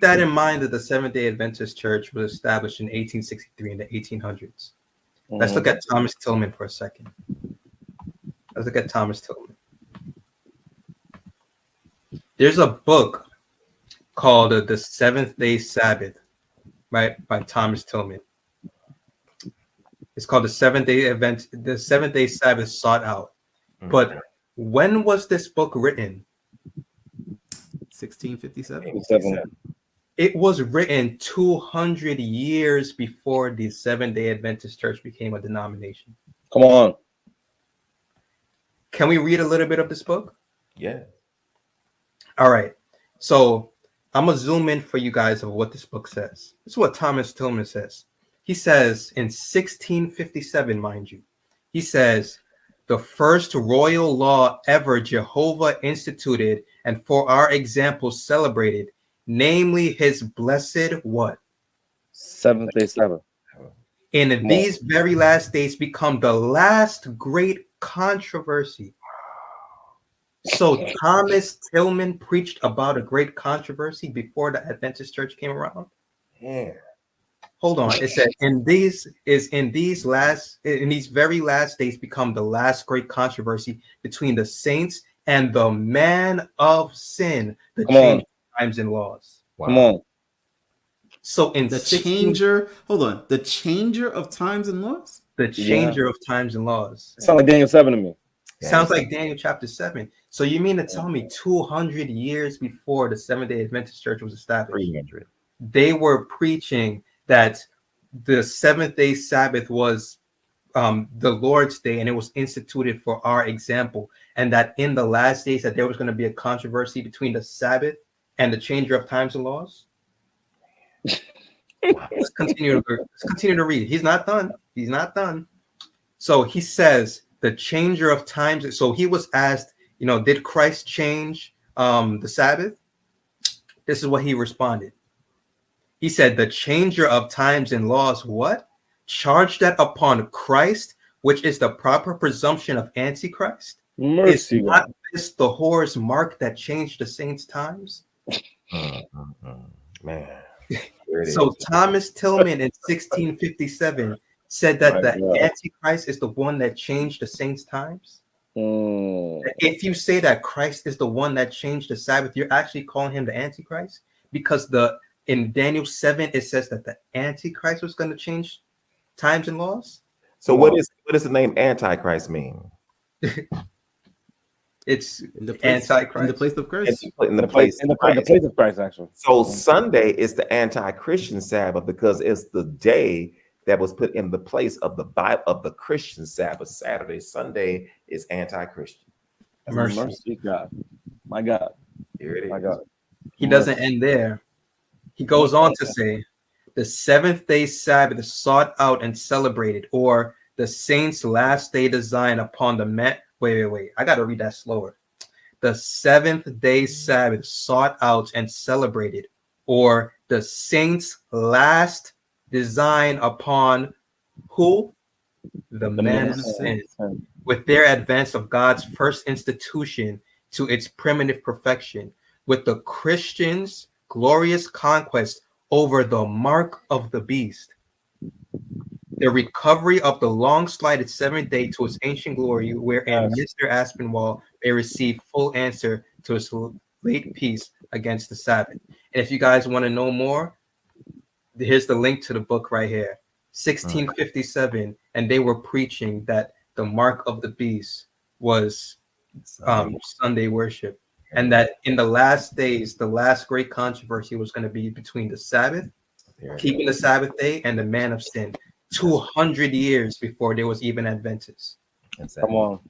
that in mind that the Seventh-Day Adventist Church was established in 1863 in the 1800s. Let's look at Thomas Tillman for a second. Let's look at Thomas Tillman. There's a book called The Seventh-Day Sabbath, right, by Thomas Tillman. It's called the Seventh-Day Sabbath Sought Out. But when was this book written? 1657. It was written 200 years before the Seventh-Day Adventist Church became a denomination. Come on. Can we read a little bit of this book? Yeah. All right. So I'm going to zoom in for you guys of what this book says. This is what Thomas Tillman says. He says in 1657, mind you, he says, the first royal law ever Jehovah instituted and for our example celebrated, namely his blessed what? Seventh-day Sabbath. In these very last days become the last great controversy. So Thomas Tillman preached about a great controversy before the Adventist Church came around. Yeah. Hold on. It said in these very last days become the last great controversy between the saints and the man of sin, the change of times and laws. Wow. Come on. So in The changer of times and laws? The changer of times and laws. It sounds like Daniel 7 to me. Sounds like Daniel chapter 7. So you mean to tell me 200 years before the Seventh-Day Adventist Church was established, 300. they were preaching that the Seventh-Day Sabbath was the Lord's Day and it was instituted for our example, and that in the last days that there was going to be a controversy between the Sabbath and the changer of times and laws? Let's continue to read. He's not done. So he says the changer of times. So he was asked, did Christ change the Sabbath? This is what he responded. He said, the changer of times and laws, what? Charge that upon Christ, which is the proper presumption of Antichrist. Mercy. Is not this the whore's mark that changed the saints' times? Man. So Thomas Tillman in 1657 said that the Antichrist is the one that changed the saints' times. If you say that Christ is the one that changed the Sabbath, you're actually calling him the Antichrist, because in Daniel 7 it says that the Antichrist was going to change times and laws. So what does the name Antichrist mean? It's In the Antichrist. place of Christ. In the place of Christ, actually. So Sunday is the anti-Christian Sabbath because it's the day that was put in the place of the Bible of the Christian Sabbath. Saturday, Sunday is anti-Christian. Mercy, God. My God. Here it is. My God. He doesn't end there. He goes on to say, the seventh-day Sabbath is sought out and celebrated, or the saints' last day design upon the man. Wait. I got to read that slower. The seventh-day Sabbath sought out and celebrated, or the saints' last design upon who? The man of sin. With their advance of God's first institution to its primitive perfection, with the Christians' glorious conquest over the mark of the beast, the recovery of the long-slighted seventh day to its ancient glory, wherein Mr. Aspinwall may receive full answer to his late peace against the Sabbath. And if you guys want to know more, here's the link to the book right here, 1657, and they were preaching that the mark of the beast was Sunday worship, and that in the last days, the last great controversy was going to be between the Sabbath, keeping the Sabbath day, and the man of sin. 200 years before there was even Adventists. Come on.